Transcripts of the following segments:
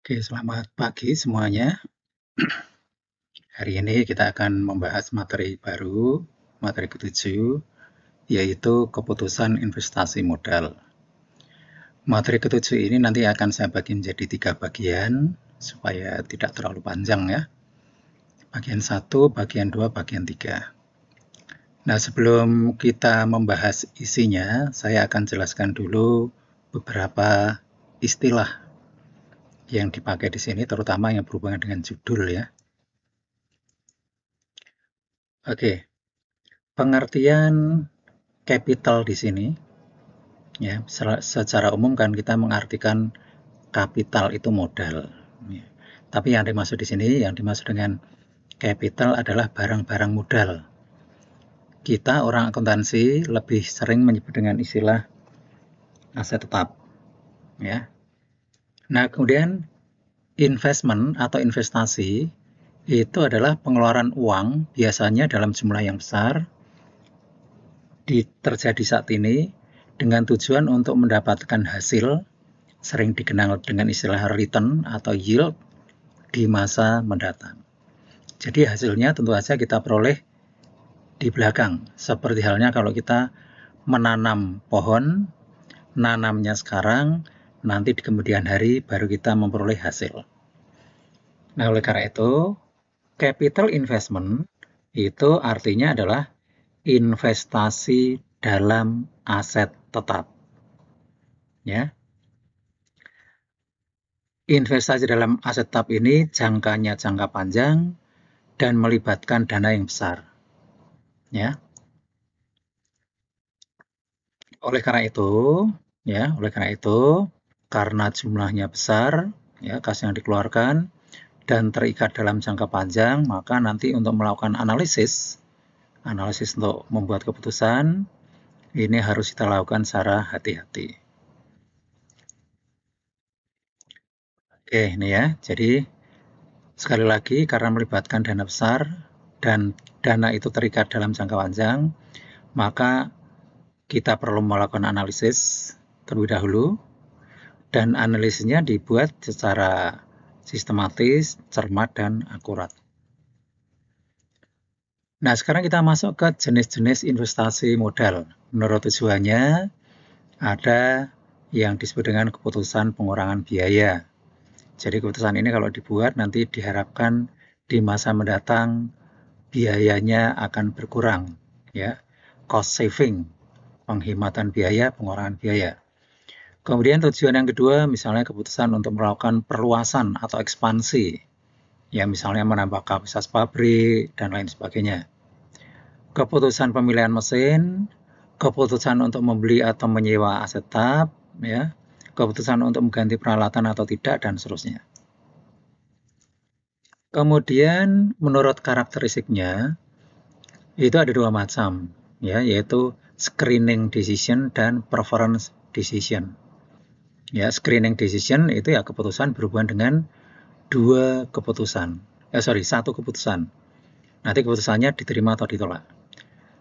Oke, selamat pagi semuanya. Hari ini kita akan membahas materi baru, materi ke-7, yaitu keputusan investasi modal. Materi ke-7 ini nanti akan saya bagi menjadi 3 bagian, supaya tidak terlalu panjang ya. Bagian 1, bagian 2, bagian 3. Nah, sebelum kita membahas isinya, saya akan jelaskan dulu beberapa istilah yang dipakai di sini, terutama yang berhubungan dengan judul ya. Oke, pengertian capital di sini, ya, secara umum kan kita mengartikan kapital itu modal. Ya. Tapi yang dimaksud di sini, yang dimaksud dengan capital adalah barang-barang modal. Kita orang akuntansi lebih sering menyebut dengan istilah aset tetap. Ya. Nah, kemudian investment atau investasi itu adalah pengeluaran uang biasanya dalam jumlah yang besar terjadi saat ini dengan tujuan untuk mendapatkan hasil, sering dikenal dengan istilah return atau yield, di masa mendatang. Jadi hasilnya tentu saja kita peroleh di belakang. Seperti halnya kalau kita menanam pohon, nanamnya sekarang, nanti di kemudian hari baru kita memperoleh hasil. Nah, oleh karena itu, capital investment itu artinya adalah investasi dalam aset tetap. Ya. Investasi dalam aset tetap ini jangkanya jangka panjang dan melibatkan dana yang besar. Ya. Oleh karena itu, karena jumlahnya besar, ya, kas yang dikeluarkan dan terikat dalam jangka panjang, maka nanti untuk melakukan analisis untuk membuat keputusan, ini harus kita lakukan secara hati-hati. Oke, ini ya. Jadi sekali lagi, karena melibatkan dana besar dan dana itu terikat dalam jangka panjang, maka kita perlu melakukan analisis terlebih dahulu, dan analisisnya dibuat secara sistematis, cermat, dan akurat. Nah, sekarang kita masuk ke jenis-jenis investasi modal. Menurut tujuannya, ada yang disebut dengan keputusan pengurangan biaya. Jadi keputusan ini kalau dibuat nanti diharapkan di masa mendatang biayanya akan berkurang, ya, cost saving, penghematan biaya, pengurangan biaya. Kemudian tujuan yang kedua, misalnya keputusan untuk melakukan perluasan atau ekspansi, ya misalnya menambah kapasitas pabrik dan lain sebagainya. Keputusan pemilihan mesin, keputusan untuk membeli atau menyewa aset tetap, ya, keputusan untuk mengganti peralatan atau tidak, dan seterusnya. Kemudian menurut karakteristiknya itu ada dua macam, ya, yaitu screening decision dan preference decision. Ya, screening decision itu ya keputusan berhubungan dengan satu keputusan. Nanti keputusannya diterima atau ditolak.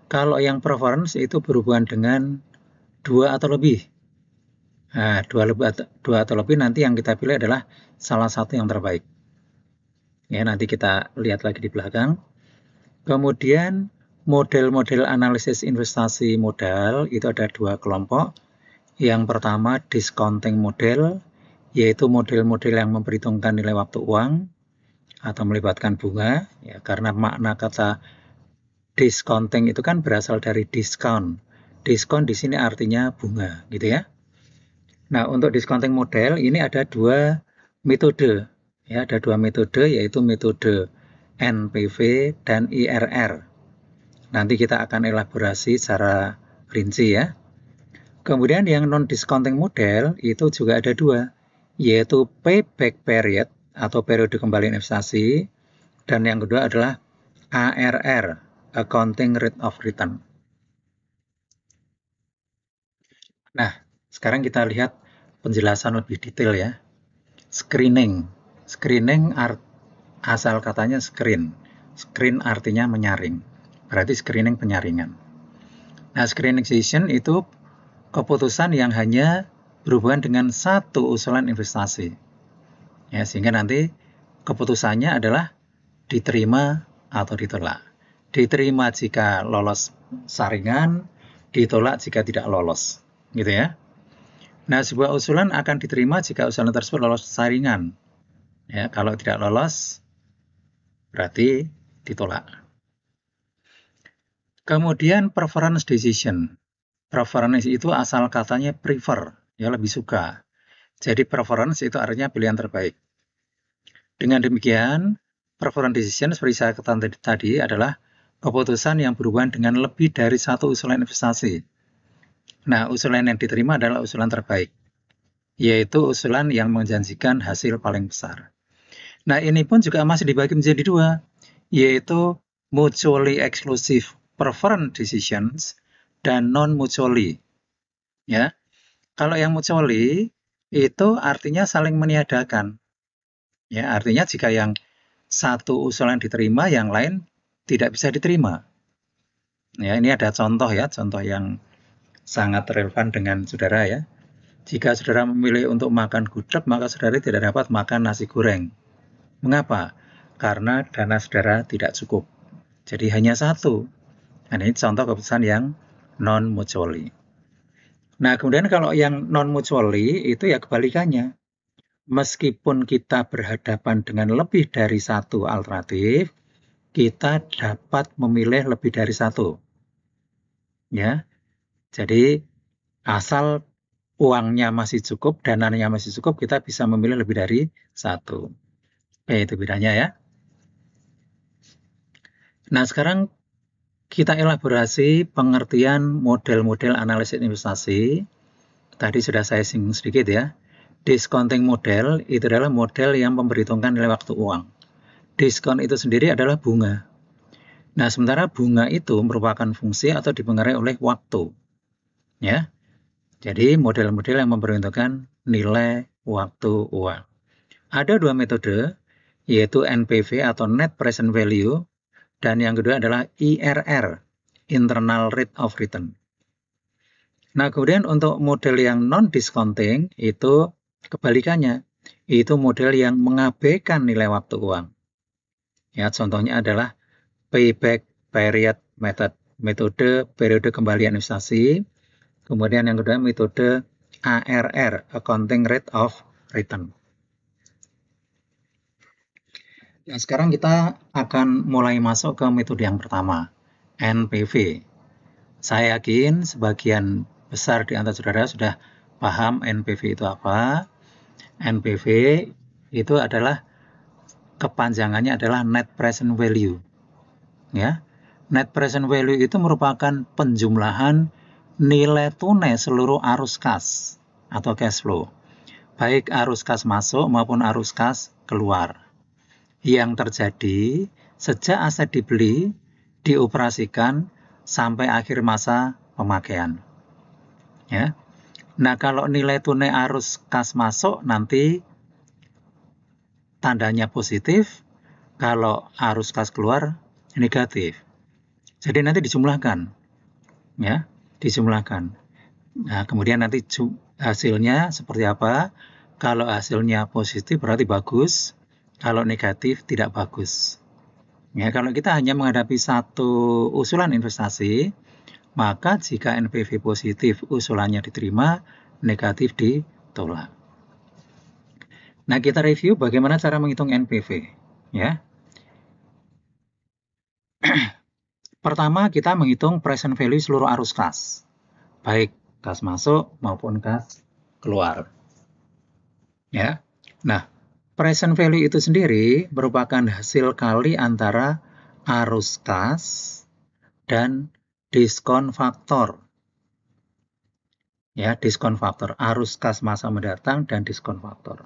Kalau yang preference itu berhubungan dengan dua atau lebih. Nah, dua atau lebih nanti yang kita pilih adalah salah satu yang terbaik. Ya, nanti kita lihat lagi di belakang. Kemudian model-model analisis investasi modal itu ada dua kelompok. Yang pertama discounting model, yaitu model-model yang memperhitungkan nilai waktu uang atau melibatkan bunga, ya, karena makna kata discounting itu kan berasal dari discount. Diskon di sini artinya bunga, gitu ya. Nah, untuk discounting model ini ada dua metode, ya, ada dua metode, yaitu metode NPV dan IRR. Nanti kita akan elaborasi secara rinci ya. Kemudian yang non-discounting model itu juga ada dua, yaitu payback period atau periode kembali investasi, dan yang kedua adalah ARR, accounting rate of return. Nah, sekarang kita lihat penjelasan lebih detail ya. Screening asal katanya screen. Screen artinya menyaring, berarti screening penyaringan. Nah, screening decision itu keputusan yang hanya berhubungan dengan satu usulan investasi. Ya, sehingga nanti keputusannya adalah diterima atau ditolak. Diterima jika lolos saringan, ditolak jika tidak lolos, gitu ya. Nah, sebuah usulan akan diterima jika usulan tersebut lolos saringan. Ya, kalau tidak lolos, berarti ditolak. Kemudian preference decision. Preference itu asal katanya prefer, ya lebih suka. Jadi preference itu artinya pilihan terbaik. Dengan demikian, preference decision seperti saya katakan tadi adalah keputusan yang berhubungan dengan lebih dari satu usulan investasi. Nah, usulan yang diterima adalah usulan terbaik, yaitu usulan yang menjanjikan hasil paling besar. Nah, ini pun juga masih dibagi menjadi dua, yaitu mutually exclusive preference decisions dan non-mutually. Ya, kalau yang mutually itu artinya saling meniadakan. Ya, artinya jika yang satu usulan diterima, yang lain tidak bisa diterima. Ya, ini ada contoh ya, contoh yang sangat relevan dengan saudara ya. Jika saudara memilih untuk makan gudeg, maka saudara tidak dapat makan nasi goreng. Mengapa? Karena dana saudara tidak cukup. Jadi hanya satu. Nah, ini contoh keputusan yang non-mutually. Nah, kemudian kalau yang non-mutually itu ya kebalikannya. Meskipun kita berhadapan dengan lebih dari satu alternatif, kita dapat memilih lebih dari satu. Ya. Jadi asal uangnya masih cukup, dananya masih cukup, kita bisa memilih lebih dari satu. Oke, itu bedanya ya. Nah, sekarang kita elaborasi pengertian model-model analisis investasi. Tadi sudah saya singgung sedikit ya. Discounting model itu adalah model yang memperhitungkan nilai waktu uang. Diskon itu sendiri adalah bunga. Nah, sementara bunga itu merupakan fungsi atau dipengaruhi oleh waktu. Ya. Jadi, model-model yang memperhitungkan nilai waktu uang. Ada dua metode, yaitu NPV atau Net Present Value, dan yang kedua adalah IRR, Internal Rate of Return. Nah, kemudian untuk model yang non-discounting, itu kebalikannya, itu model yang mengabaikan nilai waktu uang. Ya, contohnya adalah Payback Period Method, metode periode kembalian investasi. Kemudian yang kedua metode ARR, Accounting Rate of Return. Nah, sekarang kita akan mulai masuk ke metode yang pertama, NPV. Saya yakin sebagian besar di antara saudara sudah paham NPV itu apa. NPV itu adalah kepanjangannya adalah Net Present Value. Ya, Net Present Value itu merupakan penjumlahan nilai tunai seluruh arus kas atau cash flow, baik arus kas masuk maupun arus kas keluar, yang terjadi sejak aset dibeli, dioperasikan, sampai akhir masa pemakaian. Ya. Nah, kalau nilai tunai arus kas masuk nanti tandanya positif, kalau arus kas keluar negatif. Jadi nanti dijumlahkan. Ya, dijumlahkan. Nah, kemudian nanti hasilnya seperti apa? Kalau hasilnya positif berarti bagus, kalau negatif tidak bagus. Ya, kalau kita hanya menghadapi satu usulan investasi, maka jika NPV positif usulannya diterima, negatif ditolak. Nah, kita review bagaimana cara menghitung NPV. Ya. Pertama, kita menghitung present value seluruh arus kas, baik kas masuk maupun kas keluar. Ya. Nah, present value itu sendiri merupakan hasil kali antara arus kas dan diskon faktor. Ya, diskon faktor, arus kas masa mendatang dan diskon faktor.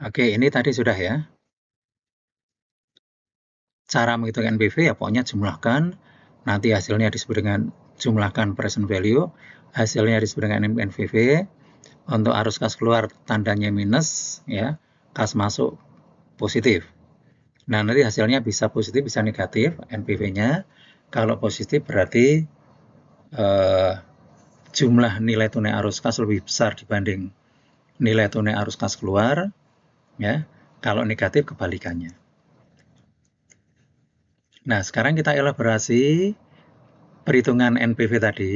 Oke, ini tadi sudah ya. Cara menghitung NPV ya pokoknya jumlahkan, nanti hasilnya disebut dengan jumlahkan present value, hasilnya disebut dengan NPV. Untuk arus kas keluar tandanya minus, ya, kas masuk positif. Nah, nanti hasilnya bisa positif, bisa negatif, NPV-nya. Kalau positif berarti jumlah nilai tunai arus kas lebih besar dibanding nilai tunai arus kas keluar, ya. Kalau negatif kebalikannya. Nah, sekarang kita elaborasi perhitungan NPV tadi.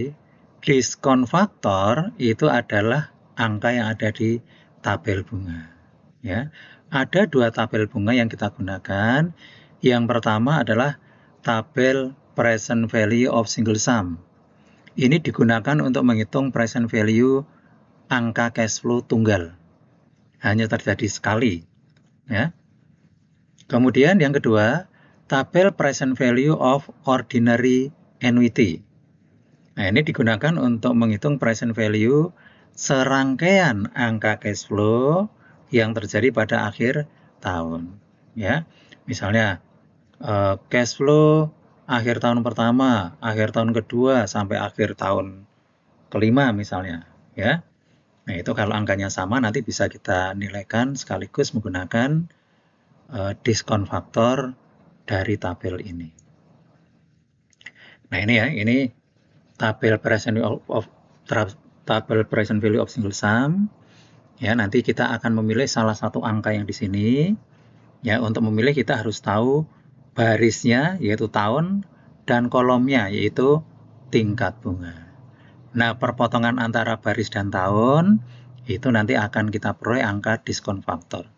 Diskon faktor itu adalah angka yang ada di tabel bunga. Ya, ada dua tabel bunga yang kita gunakan. Yang pertama adalah tabel present value of single sum. Ini digunakan untuk menghitung present value angka cash flow tunggal. Hanya terjadi sekali. Ya. Kemudian yang kedua, tabel present value of ordinary annuity. Nah, ini digunakan untuk menghitung present value serangkaian angka cash flow yang terjadi pada akhir tahun. Ya, misalnya cash flow akhir tahun pertama, akhir tahun kedua, sampai akhir tahun kelima misalnya. Ya, nah itu kalau angkanya sama nanti bisa kita nilaikan sekaligus menggunakan diskon faktor dari tabel ini. Nah ini ya, ini tabel present value of single sum. Ya, nanti kita akan memilih salah satu angka yang di sini. Ya, untuk memilih kita harus tahu barisnya yaitu tahun dan kolomnya yaitu tingkat bunga. Nah, perpotongan antara baris dan tahun itu nanti akan kita peroleh angka diskon faktor.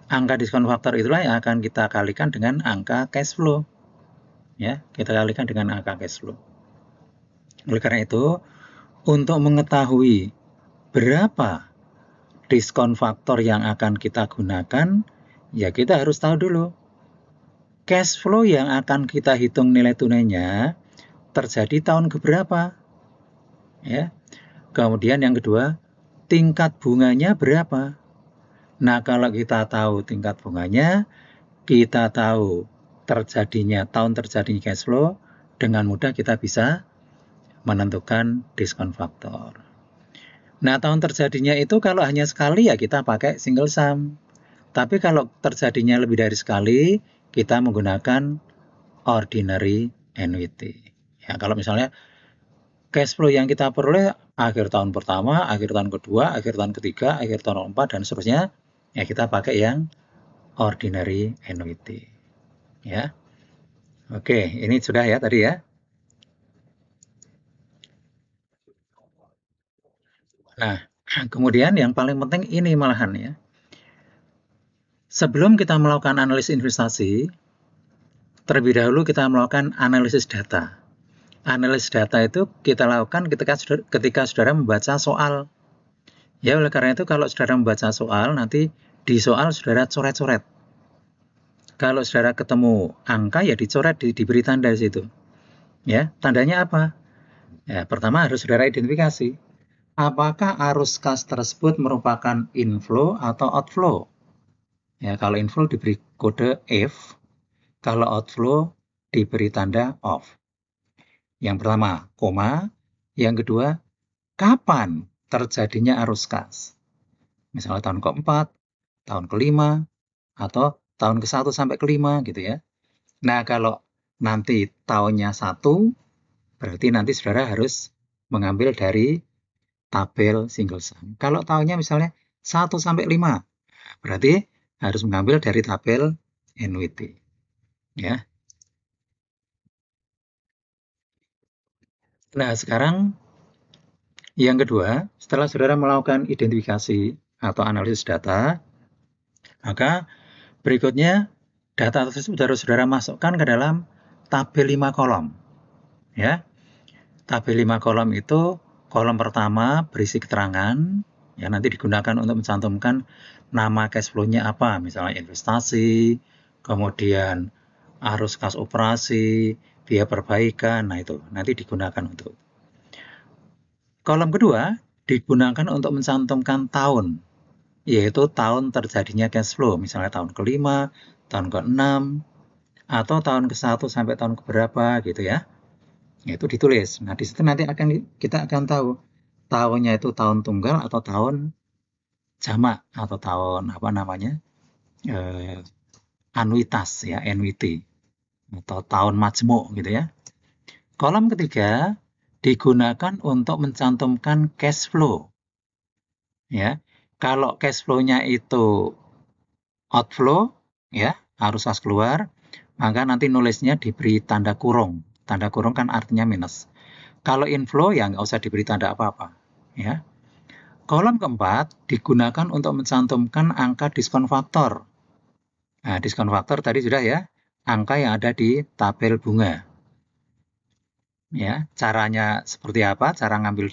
Angka diskon faktor itulah yang akan kita kalikan dengan angka cash flow. Ya, kita kalikan dengan angka cash flow. Oleh karena itu, untuk mengetahui berapa diskon faktor yang akan kita gunakan, ya kita harus tahu dulu cash flow yang akan kita hitung nilai tunainya terjadi tahun keberapa. Ya. Kemudian yang kedua, tingkat bunganya berapa. Nah, kalau kita tahu tingkat bunganya, kita tahu tahun terjadinya cash flow, dengan mudah kita bisa menentukan diskon faktor. Nah, tahun terjadinya itu kalau hanya sekali ya kita pakai single sum. Tapi kalau terjadinya lebih dari sekali, kita menggunakan ordinary annuity. Ya, kalau misalnya cash flow yang kita peroleh akhir tahun pertama, akhir tahun kedua, akhir tahun ketiga, akhir tahun keempat, dan seterusnya, ya kita pakai yang ordinary annuity. Ya. Oke, ini sudah ya tadi ya. Nah, kemudian yang paling penting ini malahan ya. Sebelum kita melakukan analisis investasi, terlebih dahulu kita melakukan analisis data. Analisis data itu kita lakukan ketika saudara membaca soal. Ya, oleh karena itu kalau saudara membaca soal, nanti di soal saudara coret-coret. Kalau saudara ketemu angka, ya dicoret, diberi tanda di situ. Ya, tandanya apa? Ya, pertama harus saudara identifikasi. Apakah arus kas tersebut merupakan inflow atau outflow? Ya, kalau inflow diberi kode F, kalau outflow diberi tanda off. Yang pertama, koma. Yang kedua, kapan terjadinya arus kas? Misalnya tahun keempat, tahun kelima, atau tahun ke-1 sampai ke-5 gitu ya. Nah, kalau nanti tahunnya 1, berarti nanti saudara harus mengambil dari tabel single sum. Kalau tahunnya misalnya 1 sampai 5, berarti harus mengambil dari tabel annuity. Ya. Nah, sekarang yang kedua, setelah saudara melakukan identifikasi atau analisis data, maka berikutnya data tersebut harus saudara masukkan ke dalam tabel 5 kolom. Ya. Tabel 5 kolom itu kolom pertama berisi keterangan, ya nanti digunakan untuk mencantumkan nama cash flow-nya apa, misalnya investasi, kemudian arus kas operasi, biaya perbaikan, nah itu nanti digunakan untuk. Kolom kedua digunakan untuk mencantumkan tahun, yaitu tahun terjadinya cash flow, misalnya tahun ke-5, tahun ke-6, atau tahun ke-1 sampai tahun keberapa gitu ya. Itu ditulis. Nah, di situ nanti kita akan tahu tahunnya itu tahun tunggal atau tahun jamak atau tahun apa namanya anuitas ya, annuity atau tahun majmuk gitu ya. Kolom ketiga digunakan untuk mencantumkan cash flow. Ya, kalau cash flow-nya itu outflow, ya, arus kas keluar, maka nanti nulisnya diberi tanda kurung. Tanda kurung kan artinya minus. Kalau inflow ya nggak usah diberi tanda apa-apa. Ya. Kolom keempat digunakan untuk mencantumkan angka diskon faktor. Nah, diskon faktor tadi sudah ya, angka yang ada di tabel bunga. Ya, caranya seperti apa? Cara ngambil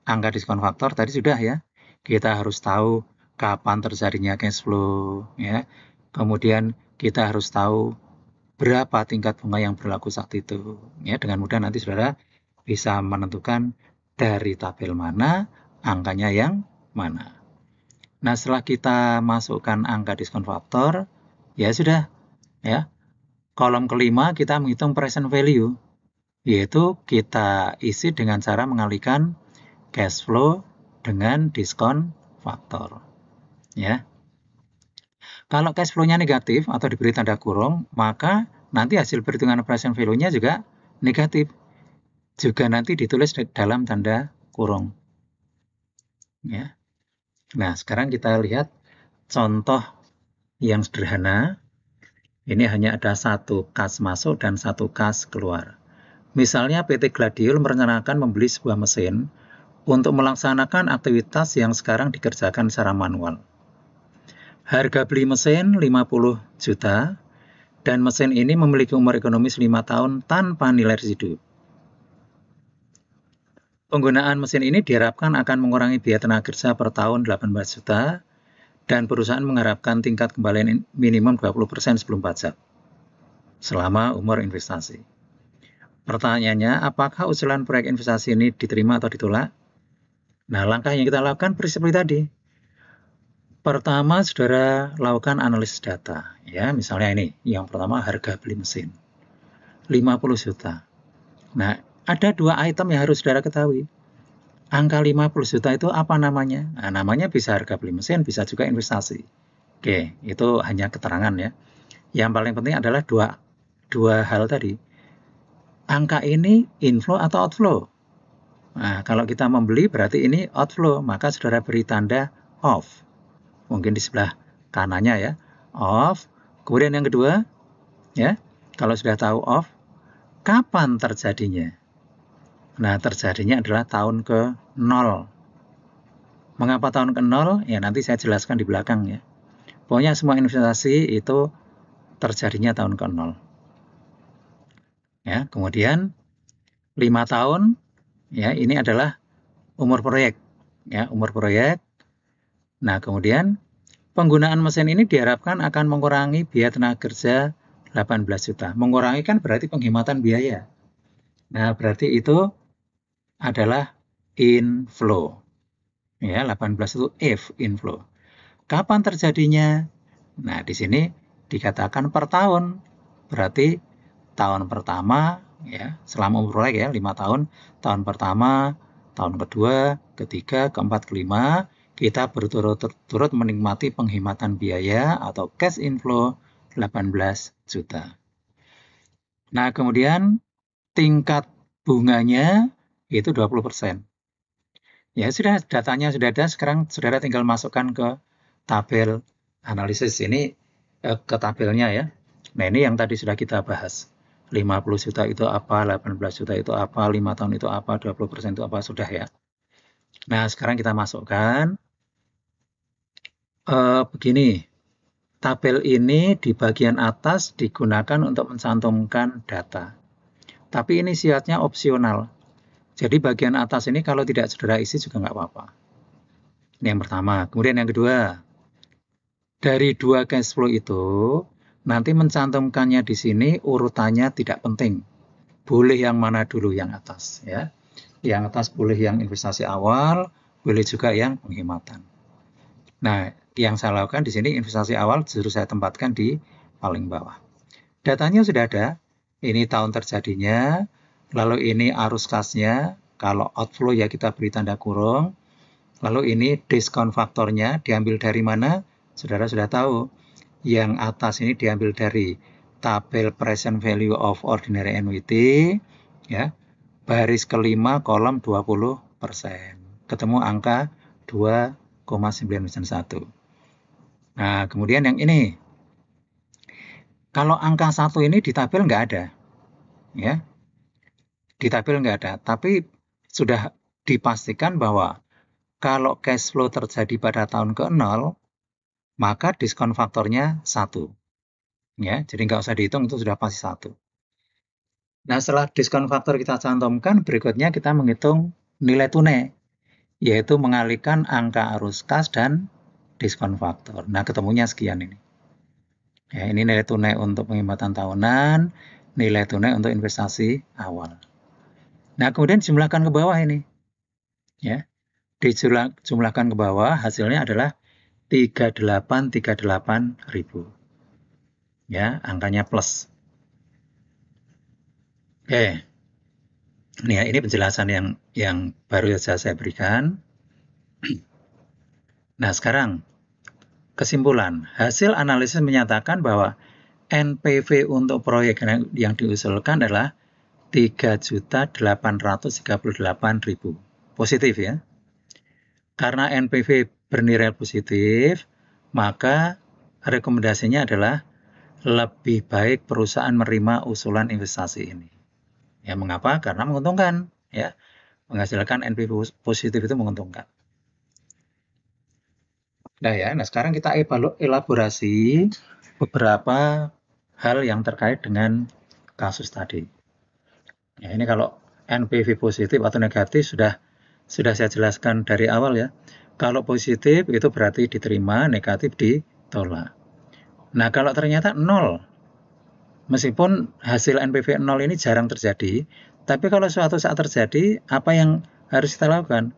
angka diskon faktor tadi sudah ya. Kita harus tahu kapan terjadinya cash flow, ya. Kemudian kita harus tahu berapa tingkat bunga yang berlaku saat itu. Ya, dengan mudah nanti saudara bisa menentukan dari tabel mana angkanya yang mana. Nah, setelah kita masukkan angka diskon faktor, ya sudah, ya. Kolom kelima kita menghitung present value, yaitu kita isi dengan cara mengalihkan cash flow dengan diskon faktor. Ya. Kalau cash flow-nya negatif atau diberi tanda kurung, maka nanti hasil perhitungan present value-nya juga negatif. Juga nanti ditulis dalam tanda kurung. Ya. Nah, sekarang kita lihat contoh yang sederhana. Ini hanya ada satu kas masuk dan satu kas keluar. Misalnya PT Gladiol merencanakan membeli sebuah mesin untuk melaksanakan aktivitas yang sekarang dikerjakan secara manual. Harga beli mesin 50 juta dan mesin ini memiliki umur ekonomis 5 tahun tanpa nilai residu. Penggunaan mesin ini diharapkan akan mengurangi biaya tenaga kerja per tahun 18 juta dan perusahaan mengharapkan tingkat kembalian minimum 20% sebelum pajak selama umur investasi. Pertanyaannya, apakah usulan proyek investasi ini diterima atau ditolak? Nah, langkah yang kita lakukan seperti tadi. Pertama, saudara lakukan analisis data. Ya, misalnya ini, yang pertama harga beli mesin. 50 juta. Nah, ada dua item yang harus saudara ketahui. Angka 50 juta itu apa namanya? Nah, namanya bisa harga beli mesin, bisa juga investasi. Oke, itu hanya keterangan ya. Yang paling penting adalah dua hal tadi. Angka ini inflow atau outflow? Nah, kalau kita membeli berarti ini outflow, maka saudara beri tanda off. Mungkin di sebelah kanannya ya, off. Kemudian yang kedua, ya, kalau sudah tahu off, kapan terjadinya? Nah, terjadinya adalah tahun ke-0. Mengapa tahun ke-0? Ya, nanti saya jelaskan di belakang ya. Pokoknya semua investasi itu terjadinya tahun ke-0. Ya, kemudian 5 tahun, ya, ini adalah umur proyek. Ya, umur proyek. Nah, kemudian penggunaan mesin ini diharapkan akan mengurangi biaya tenaga kerja 18 juta. Mengurangi kan berarti penghematan biaya. Nah, berarti itu adalah inflow. Ya, 18 itu if inflow. Kapan terjadinya? Nah, di sini dikatakan per tahun. Berarti tahun pertama ya, selama umur proyek ya, 5 tahun. Tahun pertama, tahun kedua, ketiga, keempat, kelima, kita berturut-turut menikmati penghematan biaya atau cash inflow 18 juta. Nah, kemudian tingkat bunganya itu 20%. Ya sudah, datanya sudah ada, sekarang saudara tinggal masukkan ke tabel analisis ini, ke tabelnya ya. Nah, ini yang tadi sudah kita bahas. 50 juta itu apa, 18 juta itu apa, 5 tahun itu apa, 20% itu apa, sudah ya. Nah, sekarang kita masukkan. Begini, tabel ini di bagian atas digunakan untuk mencantumkan data. Tapi ini sifatnya opsional. Jadi bagian atas ini kalau tidak saudara isi juga nggak apa-apa. Ini yang pertama. Kemudian yang kedua, dari dua cash flow itu, nanti mencantumkannya di sini urutannya tidak penting. Boleh yang mana dulu yang atas ya. Yang atas boleh yang investasi awal, boleh juga yang penghematan. Nah, yang saya lakukan di sini investasi awal justru saya tempatkan di paling bawah. Datanya sudah ada. Ini tahun terjadinya, lalu ini arus kasnya. Kalau outflow ya kita beri tanda kurung. Lalu ini diskon faktornya diambil dari mana? Saudara sudah tahu. Yang atas ini diambil dari tabel present value of ordinary annuity, ya. baris kelima kolom 20%. Ketemu angka 2,991. Nah, kemudian yang ini. Kalau angka 1 ini di tabel nggak ada. Ya. Di tabel nggak ada, tapi sudah dipastikan bahwa kalau cash flow terjadi pada tahun ke-0, maka diskon faktornya 1. Ya, jadi nggak usah dihitung, itu sudah pasti 1. Nah, setelah diskon faktor kita cantumkan, berikutnya kita menghitung nilai tunai, yaitu mengalihkan angka arus kas dan diskon faktor. Nah, ketemunya sekian ini. Ya, ini nilai tunai untuk penghematan tahunan, nilai tunai untuk investasi awal. Nah, kemudian jumlahkan ke bawah ini. Ya, dijumlahkan ke bawah, hasilnya adalah 3838.000. Ya, angkanya plus. Oke. Ini penjelasan yang baru saja saya berikan. Nah, sekarang kesimpulan. Hasil analisis menyatakan bahwa NPV untuk proyek yang diusulkan adalah 3.838.000. Positif ya. Karena NPV bernilai positif, maka rekomendasinya adalah lebih baik perusahaan menerima usulan investasi ini. Ya, mengapa? Karena menguntungkan, ya. Menghasilkan NPV positif itu menguntungkan. Nah, sekarang kita elaborasi beberapa hal yang terkait dengan kasus tadi. Ya, ini kalau NPV positif atau negatif sudah saya jelaskan dari awal ya. Kalau positif itu berarti diterima, negatif ditolak. Nah, kalau ternyata 0, meskipun hasil NPV 0 ini jarang terjadi, tapi kalau suatu saat terjadi, apa yang harus kita lakukan?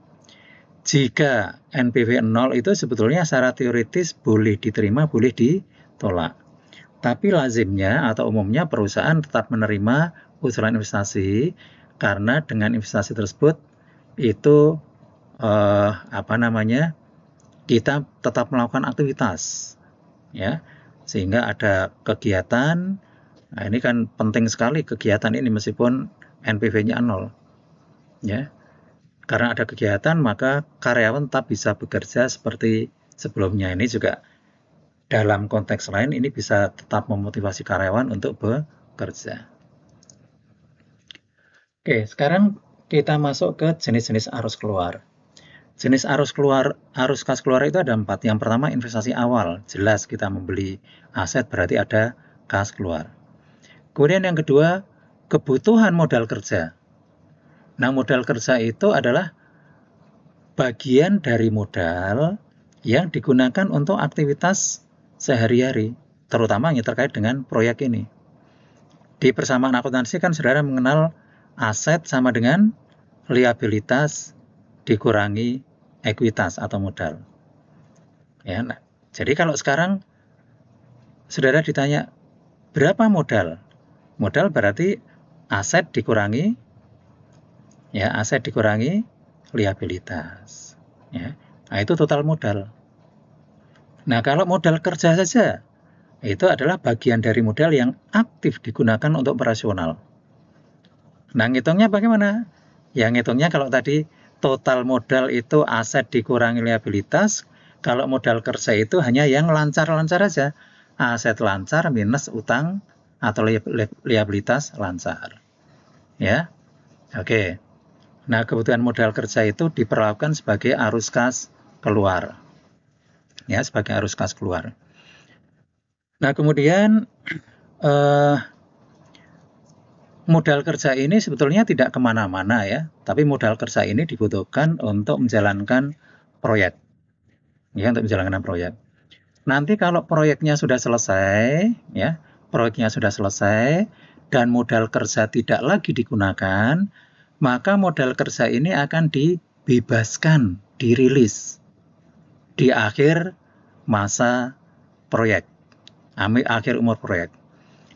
Jika NPV 0 itu sebetulnya secara teoritis boleh diterima, boleh ditolak. Tapi lazimnya atau umumnya perusahaan tetap menerima usulan investasi karena dengan investasi tersebut itu kita tetap melakukan aktivitas, ya, sehingga ada kegiatan. Nah, ini kan penting sekali kegiatan ini meskipun NPV-nya 0, ya. Karena ada kegiatan, maka karyawan tetap bisa bekerja seperti sebelumnya. Ini juga dalam konteks lain ini bisa tetap memotivasi karyawan untuk bekerja. Oke, sekarang kita masuk ke jenis-jenis arus keluar. Jenis arus kas keluar itu ada 4. Yang pertama investasi awal, jelas kita membeli aset berarti ada kas keluar. Kemudian yang kedua kebutuhan modal kerja. Nah, modal kerja itu adalah bagian dari modal yang digunakan untuk aktivitas sehari-hari, terutama yang terkait dengan proyek ini. Di persamaan akuntansi kan saudara mengenal aset sama dengan liabilitas dikurangi ekuitas atau modal. Ya, nah, jadi kalau sekarang saudara ditanya berapa modal? Modal berarti aset dikurangi liabilitas. Ya. Nah, itu total modal. Nah, kalau modal kerja saja, itu adalah bagian dari modal yang aktif digunakan untuk operasional. Nah, ngitungnya bagaimana? Ya, ngitungnya kalau tadi total modal itu aset dikurangi liabilitas, kalau modal kerja itu hanya yang lancar-lancar saja. Aset lancar minus utang atau liabilitas lancar. Ya, oke. Nah, kebutuhan modal kerja itu diperlakukan sebagai arus kas keluar. Ya, sebagai arus kas keluar. Nah, kemudian modal kerja ini sebetulnya tidak kemana-mana ya, tapi modal kerja ini dibutuhkan untuk menjalankan proyek. Ya, untuk menjalankan proyek. Nanti kalau proyeknya sudah selesai, ya, dan modal kerja tidak lagi digunakan, maka modal kerja ini akan dibebaskan, dirilis di akhir masa proyek, akhir umur proyek.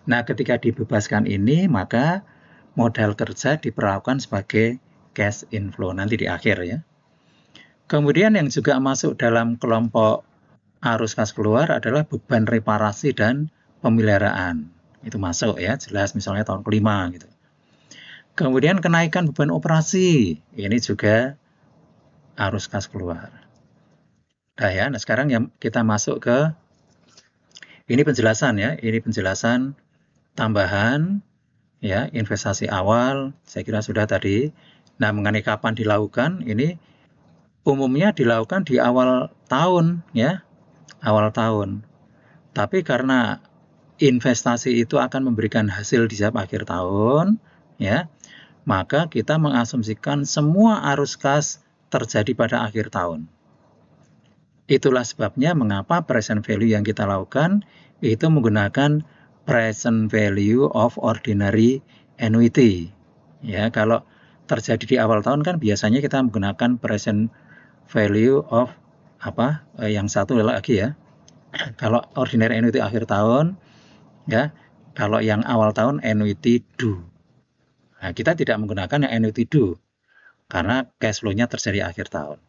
Nah, ketika dibebaskan ini, maka modal kerja diperlakukan sebagai cash inflow nanti di akhir ya. Kemudian yang juga masuk dalam kelompok arus kas keluar adalah beban reparasi dan pemeliharaan. Itu masuk ya, jelas misalnya tahun kelima gitu. Kemudian kenaikan beban operasi, ini juga arus kas keluar. Nah ya, nah sekarang yang kita masuk ke ini penjelasan ya, ini penjelasan tambahan ya, investasi awal, saya kira sudah tadi. Nah, mengenai kapan dilakukan, ini umumnya dilakukan di awal tahun ya, awal tahun. Tapi karena investasi itu akan memberikan hasil di setiap akhir tahun ya, maka kita mengasumsikan semua arus kas terjadi pada akhir tahun. Itulah sebabnya mengapa present value yang kita lakukan itu menggunakan present value of ordinary annuity. Ya, kalau terjadi di awal tahun kan biasanya kita menggunakan present value of yang satu lagi ya. Kalau ordinary annuity akhir tahun ya, kalau yang awal tahun annuity due. Nah, kita tidak menggunakan yang annuity due karena cash flow-nya terjadi akhir tahun.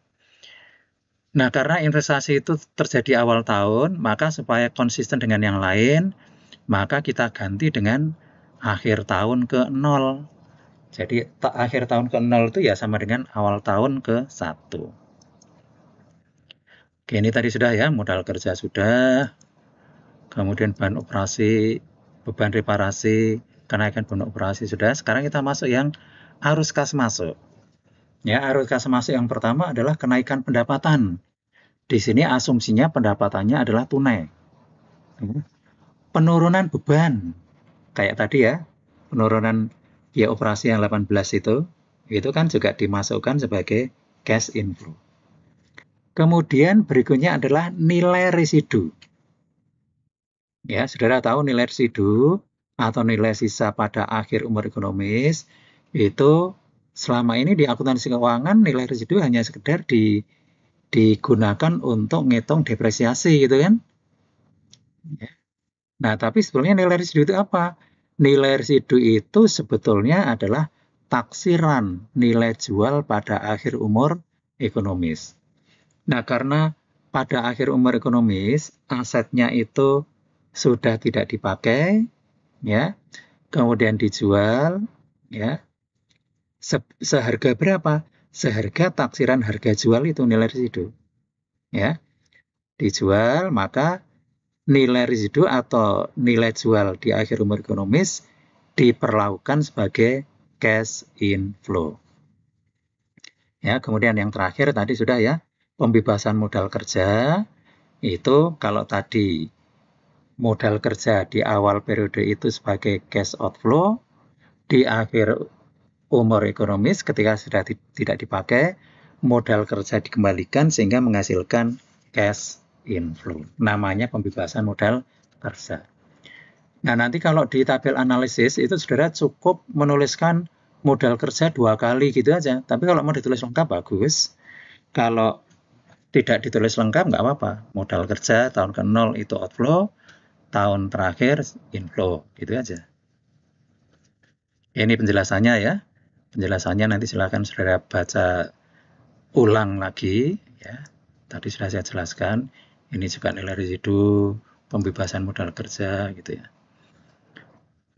Nah, karena investasi itu terjadi awal tahun, maka supaya konsisten dengan yang lain, maka kita ganti dengan akhir tahun ke 0. Jadi, akhir tahun ke 0 itu ya sama dengan awal tahun ke 1. Oke, ini tadi sudah ya, modal kerja sudah, kemudian bahan operasi, beban reparasi, kenaikan beban operasi sudah. Sekarang kita masuk yang arus kas masuk. Ya, arus kas masuk yang pertama adalah kenaikan pendapatan. Di sini asumsinya pendapatannya adalah tunai. Penurunan beban, kayak tadi ya, penurunan biaya operasi yang 18 itu kan juga dimasukkan sebagai cash inflow. Kemudian berikutnya adalah nilai residu. Ya, saudara tahu nilai residu atau nilai sisa pada akhir umur ekonomis itu selama ini di akuntansi keuangan nilai residu hanya sekedar digunakan untuk ngitung depresiasi gitu kan. Ya. Nah, tapi sebetulnya nilai residu itu apa? Nilai residu itu sebetulnya adalah taksiran nilai jual pada akhir umur ekonomis. Nah, karena pada akhir umur ekonomis asetnya itu sudah tidak dipakai, ya, kemudian dijual, ya, seharga berapa? Seharga taksiran harga jual itu nilai residu, ya, dijual maka nilai residu atau nilai jual di akhir umur ekonomis diperlakukan sebagai cash inflow. Ya, kemudian yang terakhir tadi sudah ya, pembebasan modal kerja itu kalau tadi modal kerja di awal periode itu sebagai cash outflow, di akhir umur ekonomis ketika sudah tidak dipakai, modal kerja dikembalikan sehingga menghasilkan cash inflow. Namanya pembebasan modal kerja. Nah, nanti kalau di tabel analisis itu saudara cukup menuliskan modal kerja 2 kali gitu aja. Tapi kalau mau ditulis lengkap bagus. Kalau tidak ditulis lengkap nggak apa-apa. Modal kerja tahun ke-0 itu outflow, tahun terakhir inflow, gitu aja. Ini penjelasannya ya. Penjelasannya nanti silakan saudara baca ulang lagi ya. Tadi sudah saya jelaskan. Ini juga nilai residu, pembebasan modal kerja gitu ya.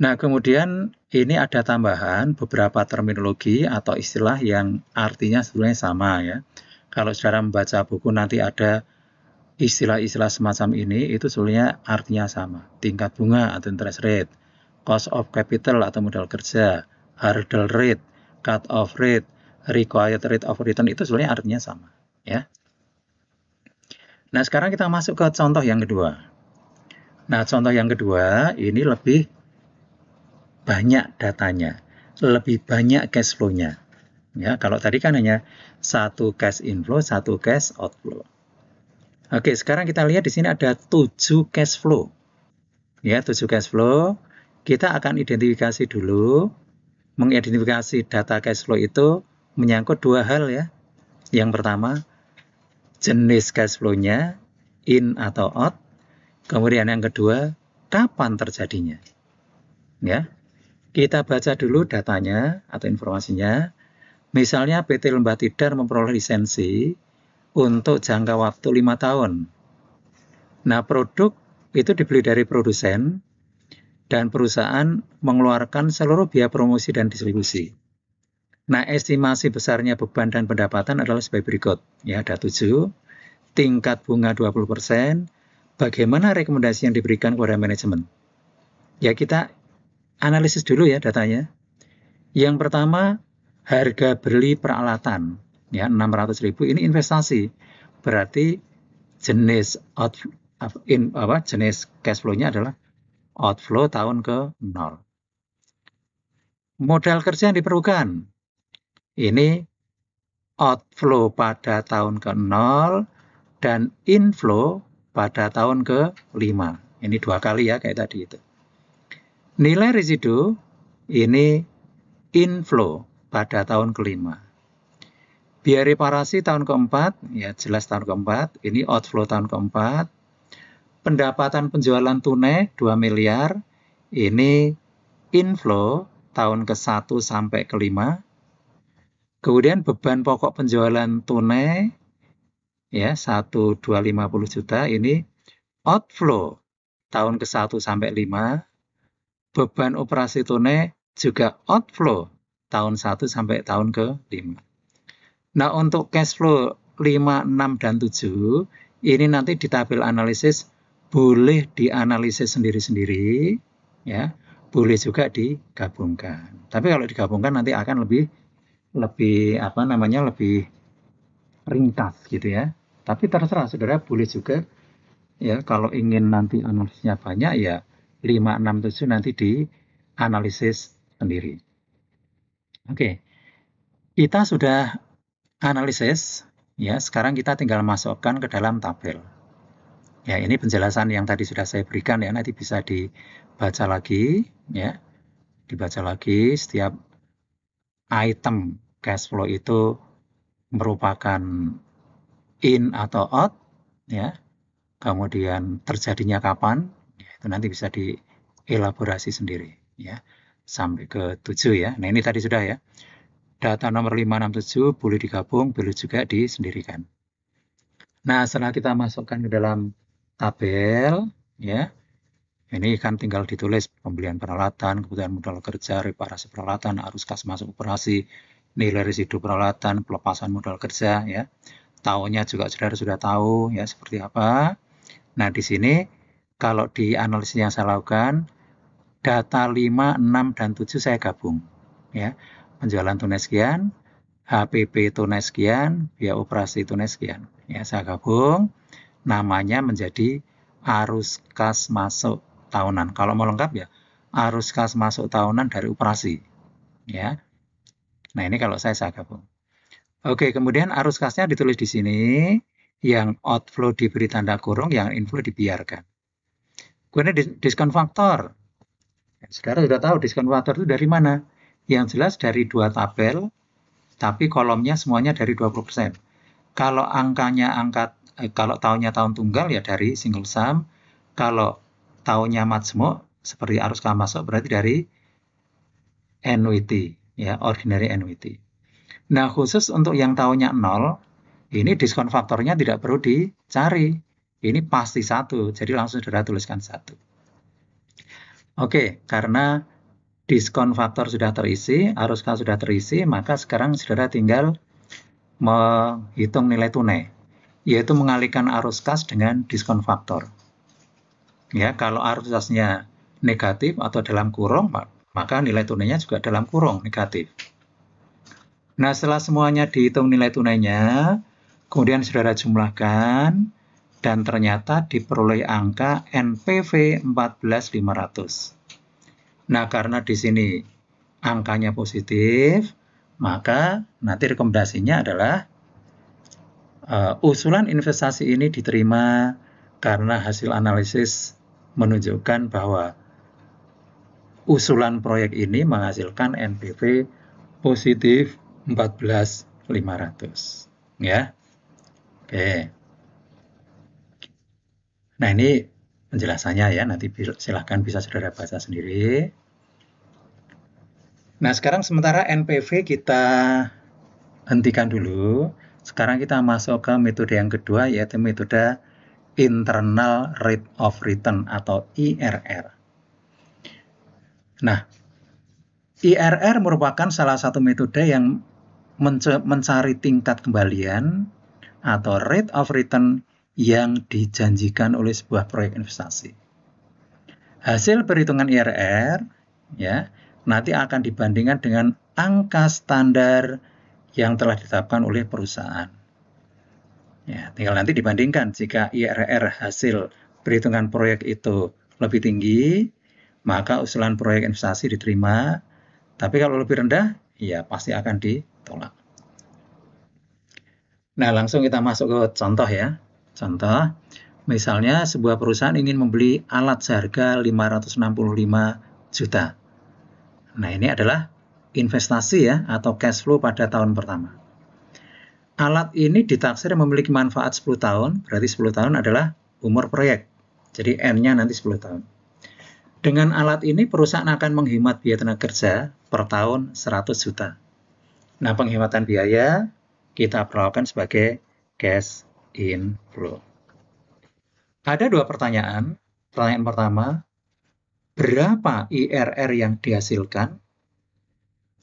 Nah, kemudian ini ada tambahan beberapa terminologi atau istilah yang artinya sebenarnya sama ya. Kalau saudara membaca buku nanti ada istilah-istilah semacam ini, itu sebenarnya artinya sama. Tingkat bunga atau interest rate, cost of capital atau modal kerja, hurdle rate, cut off rate, required rate of return, itu sebenarnya artinya sama. Ya. Nah, sekarang kita masuk ke contoh yang kedua. Nah, contoh yang kedua ini lebih banyak datanya, lebih banyak cash flow-nya. Ya, kalau tadi kan hanya satu cash inflow, satu cash outflow. Oke, sekarang kita lihat di sini ada 7 cash flow. Ya, 7 cash flow. Kita akan identifikasi dulu. Mengidentifikasi data cash flow itu menyangkut 2 hal ya. Yang pertama, jenis cash flow-nya, in atau out. Kemudian yang kedua, kapan terjadinya. Ya. Kita baca dulu datanya atau informasinya. Misalnya PT Lembah Tidar memperoleh lisensi untuk jangka waktu 5 tahun. Nah, produk itu dibeli dari produsen dan perusahaan mengeluarkan seluruh biaya promosi dan distribusi. Nah, estimasi besarnya beban dan pendapatan adalah sebagai berikut. Ya, ada 7. Tingkat bunga 20%. Bagaimana rekomendasi yang diberikan kepada manajemen? Ya, kita analisis dulu ya datanya. Yang pertama, harga beli peralatan. Ya, 600.000 ini investasi. Berarti jenis jenis cash flow-nya adalah outflow tahun ke 0. Modal kerja yang diperlukan. Ini outflow pada tahun ke 0 dan inflow pada tahun ke 5. Ini 2 kali ya kayak tadi itu. Nilai residu ini inflow pada tahun ke-5. Biaya reparasi tahun ke-4, ya jelas tahun ke-4, ini outflow tahun ke-4. Pendapatan penjualan tunai 2 miliar, ini inflow tahun ke-1 sampai ke-5. Kemudian beban pokok penjualan tunai, ya 1.250 juta, ini outflow tahun ke-1 sampai 5. Beban operasi tunai juga outflow tahun 1 sampai tahun ke-5. Nah, untuk cash flow 5, 6, dan 7, ini nanti di tabel analisis boleh dianalisis sendiri-sendiri, ya, boleh juga digabungkan. Tapi kalau digabungkan nanti akan lebih ringkas gitu ya. Tapi terserah saudara, boleh juga ya kalau ingin nanti analisisnya banyak ya 5, 6, 7 nanti dianalisis sendiri. Oke. Kita sudah analisis, ya sekarang kita tinggal masukkan ke dalam tabel. Ya, ini penjelasan yang tadi sudah saya berikan ya, nanti bisa dibaca lagi, ya. Dibaca lagi setiap item cash flow itu merupakan in atau out, ya. Kemudian terjadinya kapan, ya, itu nanti bisa dielaborasi sendiri, ya. Sampai ke 7 ya. Nah, ini tadi sudah ya. Data nomor 5, 6, 7 boleh digabung, boleh juga disendirikan. Nah, setelah kita masukkan ke dalam tabel, ya, ini kan tinggal ditulis pembelian peralatan, kebutuhan modal kerja, reparasi peralatan, arus kas masuk operasi, nilai residu peralatan, pelepasan modal kerja, ya. Tahunnya juga saudara sudah tahu, ya, seperti apa. Nah, di sini kalau di analisis yang saya lakukan, data 5, 6, dan 7 saya gabung, ya. Penjualan tunai sekian, HPP tunai sekian, biaya operasi tunai sekian. Ya, saya gabung, namanya menjadi arus kas masuk tahunan. Kalau mau lengkap ya, arus kas masuk tahunan dari operasi. Ya. Nah, ini kalau saya gabung. Oke, kemudian arus kasnya ditulis di sini, yang outflow diberi tanda kurung, yang inflow dibiarkan. Kemudian diskon faktor. Saudara sudah tahu diskon faktor itu dari mana? Yang jelas dari 2 tabel, tapi kolomnya semuanya dari 20%. Kalau kalau tahunnya tahun tunggal ya dari single sum, kalau tahunnya majmuk seperti arus kas masuk berarti dari annuity, ya, ordinary annuity. Nah, khusus untuk yang tahunnya 0, ini diskon faktornya tidak perlu dicari. Ini pasti 1, jadi langsung saudara tuliskan 1. Oke, karena diskon faktor sudah terisi, arus kas sudah terisi, maka sekarang saudara tinggal menghitung nilai tunai, yaitu mengalihkan arus kas dengan diskon faktor. Ya, kalau arus kasnya negatif atau dalam kurung, maka nilai tunainya juga dalam kurung negatif. Nah, setelah semuanya dihitung nilai tunainya, kemudian saudara jumlahkan, dan ternyata diperoleh angka NPV 14.500. Nah, karena di sini angkanya positif, maka nanti rekomendasinya adalah usulan investasi ini diterima karena hasil analisis menunjukkan bahwa usulan proyek ini menghasilkan NPV positif 14.500. Ya. Oke. Nah, ini penjelasannya ya, nanti silahkan bisa saudara baca sendiri. Nah, sekarang sementara NPV kita hentikan dulu. Sekarang kita masuk ke metode yang kedua, yaitu metode Internal Rate of Return atau IRR. Nah, IRR merupakan salah satu metode yang mencari tingkat kembalian atau rate of return yang dijanjikan oleh sebuah proyek investasi. Hasil perhitungan IRR ya nanti akan dibandingkan dengan angka standar yang telah ditetapkan oleh perusahaan. Ya, tinggal nanti dibandingkan jika IRR hasil perhitungan proyek itu lebih tinggi, maka usulan proyek investasi diterima. Tapi kalau lebih rendah, ya pasti akan ditolak. Nah, langsung kita masuk ke contoh ya. Contoh, misalnya sebuah perusahaan ingin membeli alat seharga 565 juta. Nah, ini adalah investasi ya atau cash flow pada tahun pertama. Alat ini ditaksir memiliki manfaat 10 tahun, berarti 10 tahun adalah umur proyek. Jadi N-nya nanti 10 tahun. Dengan alat ini perusahaan akan menghemat biaya tenaga kerja per tahun 100 juta. Nah, penghematan biaya kita perlakukan sebagai cash inflow. Ada dua pertanyaan. Pertanyaan pertama, berapa IRR yang dihasilkan?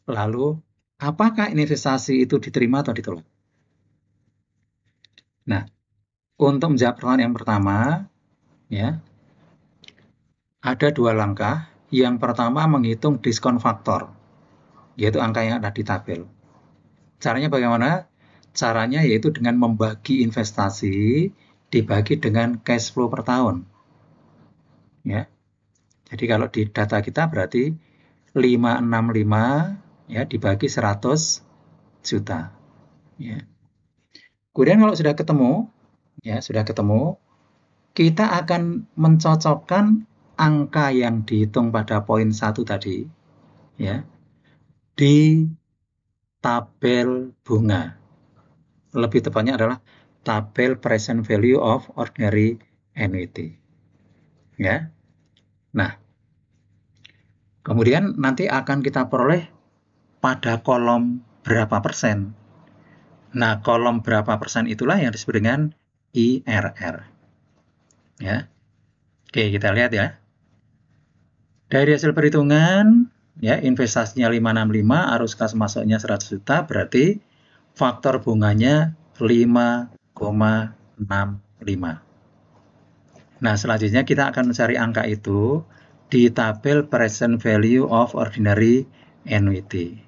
Lalu, apakah investasi itu diterima atau ditolak? Nah, untuk menjawab pertanyaan yang pertama, ya, ada dua langkah. Yang pertama menghitung diskon faktor, yaitu angka yang ada di tabel. Caranya bagaimana? Caranya yaitu dengan membagi investasi dibagi dengan cash flow per tahun. Ya. Jadi kalau di data kita berarti 565 ya dibagi 100 juta. Ya. Kemudian kalau sudah ketemu, kita akan mencocokkan angka yang dihitung pada poin 1 tadi ya di tabel bunga. Lebih tepatnya adalah tabel present value of ordinary annuity. Ya. Nah, kemudian nanti akan kita peroleh pada kolom berapa persen. Nah, kolom berapa persen itulah yang disebut dengan IRR. Ya. Oke, kita lihat ya. Dari hasil perhitungan, ya investasinya 565, arus kas masuknya 100 juta, berarti faktor bunganya 5,65. Nah, selanjutnya kita akan mencari angka itu di tabel present value of ordinary annuity.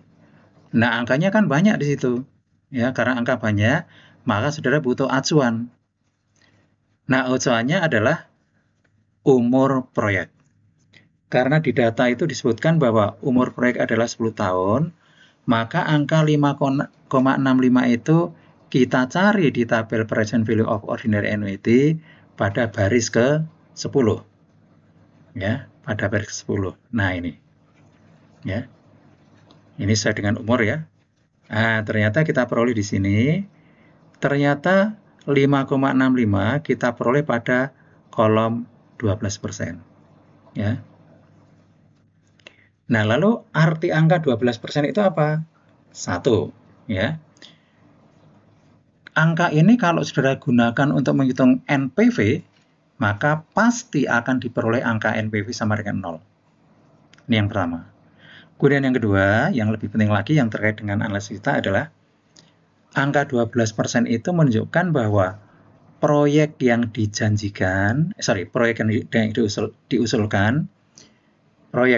Nah, angkanya kan banyak di situ. Ya, karena angka banyak, maka saudara butuh acuan. Nah, acuannya adalah umur proyek. Karena di data itu disebutkan bahwa umur proyek adalah 10 tahun, maka angka 5,65 itu kita cari di tabel present value of ordinary annuity pada baris ke-10. Ya, pada baris ke-10. Nah, ini. Ya. Ini sesuai dengan umur ya. Nah, ternyata kita peroleh di sini. Ternyata 5,65 kita peroleh pada kolom 12%. Ya. Nah, lalu arti angka 12% itu apa? 1, ya. Angka ini kalau saudara gunakan untuk menghitung NPV, maka pasti akan diperoleh angka NPV sama dengan 0. Ini yang pertama. Kemudian yang kedua, yang lebih penting lagi yang terkait dengan analisis kita adalah angka 12% itu menunjukkan bahwa proyek yang dijanjikan, proyek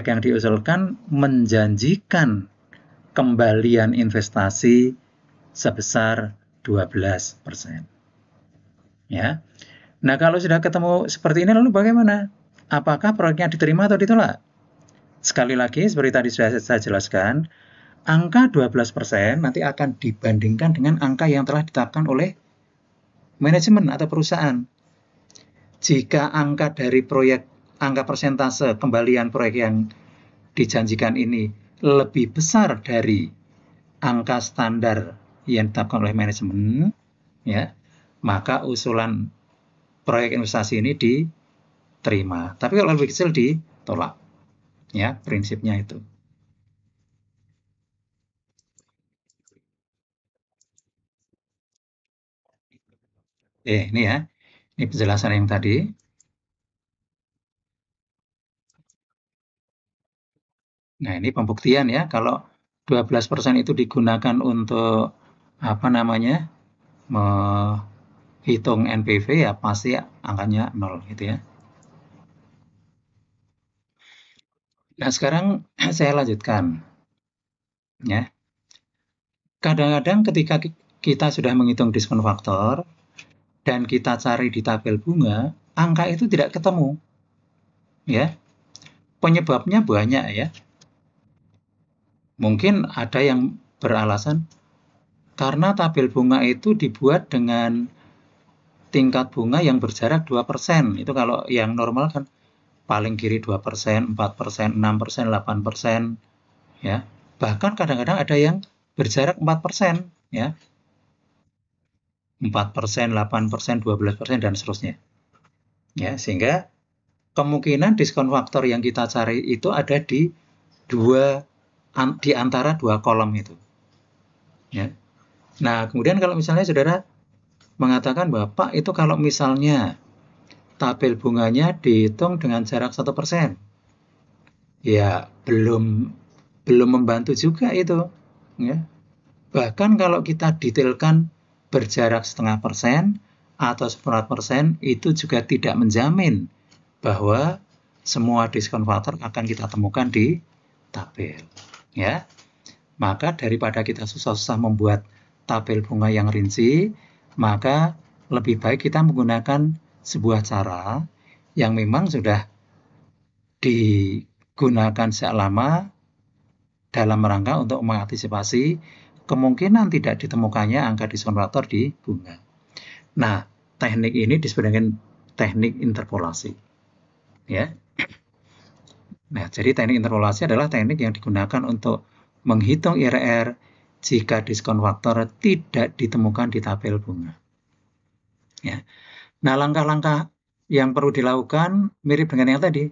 yang diusulkan menjanjikan kembalian investasi sebesar 12%. Ya. Nah, kalau sudah ketemu seperti ini lalu bagaimana? Apakah proyeknya diterima atau ditolak? Sekali lagi seperti tadi sudah saya jelaskan, angka 12% nanti akan dibandingkan dengan angka yang telah ditetapkan oleh manajemen atau perusahaan. Jika angka dari angka persentase kembalian proyek yang dijanjikan ini lebih besar dari angka standar yang ditetapkan oleh manajemen, ya, maka usulan proyek investasi ini diterima. Tapi kalau lebih kecil ditolak. Ya, prinsipnya itu. Ini ya. Ini penjelasan yang tadi. Nah, ini pembuktian ya, kalau 12% itu digunakan untuk apa namanya, menghitung NPV ya pasti angkanya 0 gitu ya. Nah, sekarang saya lanjutkan ya. Kadang-kadang ketika kita sudah menghitung diskon faktor dan kita cari di tabel bunga, angka itu tidak ketemu ya. Penyebabnya banyak ya. Mungkin ada yang beralasan karena tabel bunga itu dibuat dengan tingkat bunga yang berjarak 2%. Itu kalau yang normal kan paling kiri 2%, 4%, 6%, 8%, ya. Bahkan kadang-kadang ada yang berjarak 4%, ya. 4%, 8%, 12%, dan seterusnya. Ya, sehingga kemungkinan diskon faktor yang kita cari itu ada di antara dua kolom itu. Ya. Nah, kemudian kalau misalnya saudara mengatakan bahwa Pak itu kalau misalnya tabel bunganya dihitung dengan jarak 1%, ya belum membantu juga itu. Ya. Bahkan kalau kita detailkan berjarak 0,5% atau 1/4%, itu juga tidak menjamin bahwa semua diskon faktor akan kita temukan di tabel. Ya. Maka daripada kita susah-susah membuat tabel bunga yang rinci, maka lebih baik kita menggunakan sebuah cara yang memang sudah digunakan sejak lama dalam rangka untuk mengantisipasi kemungkinan tidak ditemukannya angka diskon faktor di bunga. Nah, teknik ini disebut dengan teknik interpolasi. Ya. Nah, jadi teknik interpolasi adalah teknik yang digunakan untuk menghitung IRR jika diskon faktor tidak ditemukan di tabel bunga. Ya. Nah, langkah-langkah yang perlu dilakukan mirip dengan yang tadi.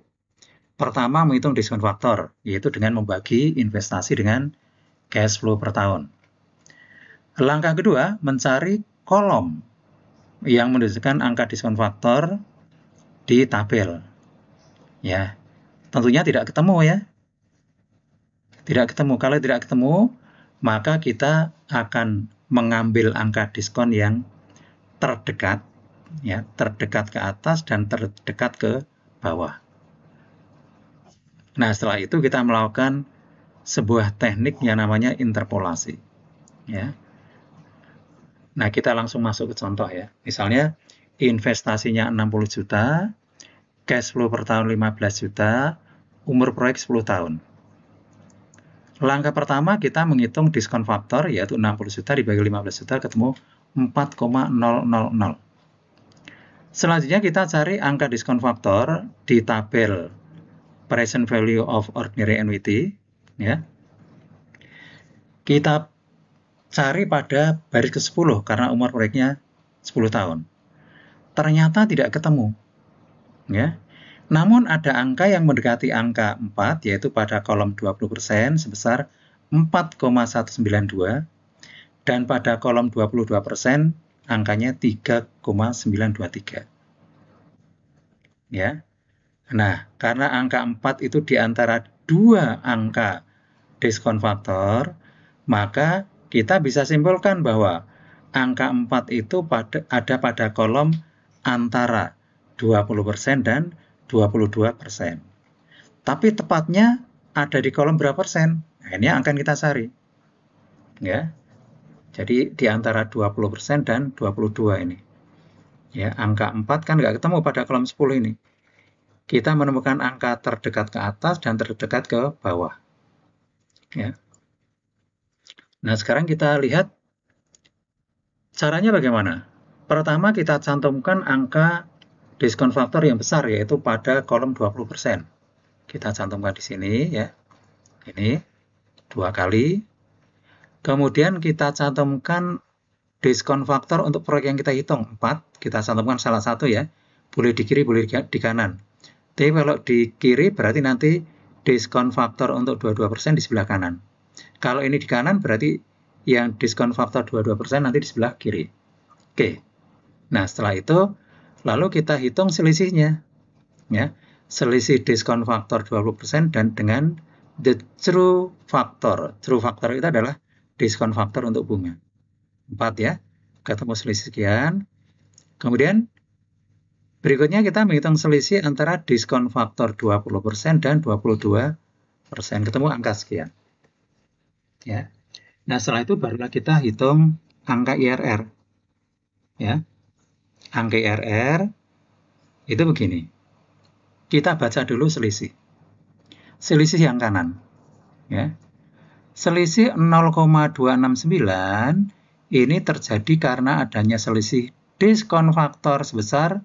Pertama, menghitung diskon faktor, yaitu dengan membagi investasi dengan cash flow per tahun. Langkah kedua, mencari kolom yang menunjukkan angka diskon faktor di tabel. Ya, tentunya tidak ketemu ya. Tidak ketemu. Kalau tidak ketemu, maka kita akan mengambil angka diskon yang terdekat, ya, terdekat ke atas dan terdekat ke bawah. Nah, setelah itu kita melakukan sebuah teknik yang namanya interpolasi. Ya. Nah, kita langsung masuk ke contoh ya. Misalnya investasinya 60 juta, cash flow per tahun 15 juta, umur proyek 10 tahun. Langkah pertama kita menghitung diskon faktor, yaitu 60 juta dibagi 15 juta, ketemu 4,000. Selanjutnya kita cari angka diskon faktor di tabel present value of ordinary annuity. Ya. Kita cari pada baris ke-10 karena umur proyeknya 10 tahun. Ternyata tidak ketemu. Ya. Namun ada angka yang mendekati angka 4, yaitu pada kolom 20% sebesar 4,192, dan pada kolom 22% angkanya 3,923. Ya. Nah, karena angka 4 itu di antara dua angka diskon faktor, maka kita bisa simpulkan bahwa angka 4 itu ada pada kolom antara 20% dan 22%. Tapi tepatnya ada di kolom berapa persen? Nah, ini yang akan kita cari. Ya. Jadi di antara 20% dan 22 ini. Ya, angka 4 kan nggak ketemu pada kolom 10 ini. Kita menemukan angka terdekat ke atas dan terdekat ke bawah. Ya. Nah, sekarang kita lihat caranya bagaimana. Pertama, kita cantumkan angka diskon faktor yang besar, yaitu pada kolom 20%. Kita cantumkan di sini ya. Ini 2 kali. Kemudian kita cantumkan diskon faktor untuk proyek yang kita hitung 4. Kita cantumkan salah satu ya. Boleh di kiri, boleh di kanan. Tapi kalau di kiri berarti nanti diskon faktor untuk 22% di sebelah kanan. Kalau ini di kanan berarti yang diskon faktor 22% nanti di sebelah kiri. Oke. Nah, setelah itu lalu kita hitung selisihnya. Ya. Selisih diskon faktor 20% dan dengan the true factor. True factor itu adalah diskon faktor untuk bunga. 4 ya, ketemu selisih sekian. Kemudian berikutnya kita menghitung selisih antara diskon faktor 20% dan 22%. Ketemu angka sekian. Ya. Nah, setelah itu barulah kita hitung angka IRR. Ya. Angka IRR itu begini. Kita baca dulu selisih. Selisih yang kanan. Ya. Selisih 0,269 ini terjadi karena adanya selisih diskon faktor sebesar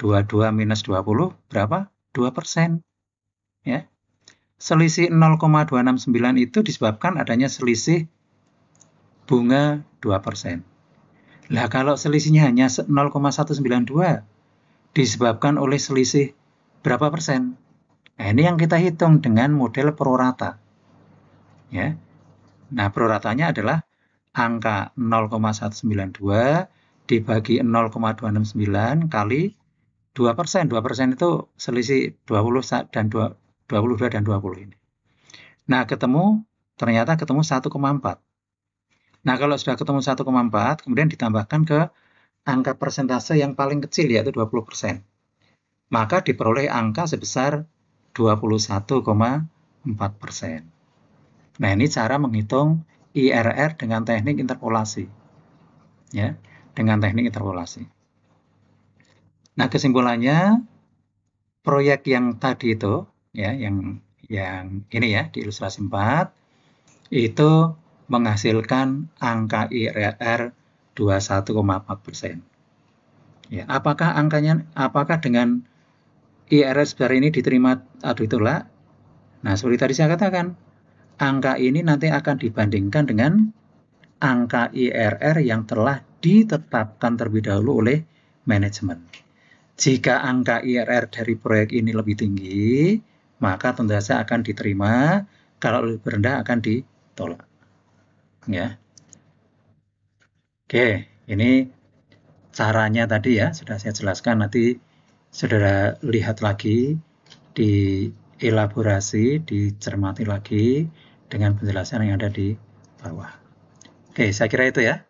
22 minus 20 berapa? 2%. Ya. Selisih 0,269 itu disebabkan adanya selisih bunga 2%. Lah kalau selisihnya hanya 0,192 disebabkan oleh selisih berapa persen? Nah, ini yang kita hitung dengan model prorata. Ya. Nah, proratanya adalah angka 0,192 dibagi 0,269 kali 2%. 2% itu selisih 22 dan 20 ini. Nah, ternyata ketemu 1,4. Nah, kalau sudah ketemu 1,4, kemudian ditambahkan ke angka persentase yang paling kecil, yaitu 20%. Maka diperoleh angka sebesar 21,4%. Nah, ini cara menghitung IRR dengan teknik interpolasi. Ya, dengan teknik interpolasi. Nah, kesimpulannya, proyek yang tadi itu, ya, yang ini ya, di ilustrasi 4, itu menghasilkan angka IRR 21,4%. Ya, apakah dengan IRR sebesar ini diterima atau ditolak? Nah, seperti tadi saya katakan, angka ini nanti akan dibandingkan dengan angka IRR yang telah ditetapkan terlebih dahulu oleh manajemen. Jika angka IRR dari proyek ini lebih tinggi, maka tentu saja akan diterima. Kalau lebih rendah akan ditolak. Ya. Oke, ini caranya tadi ya, sudah saya jelaskan. Nanti saudara lihat lagi, dielaborasi, dicermati lagi dengan penjelasan yang ada di bawah. Oke, saya kira itu ya.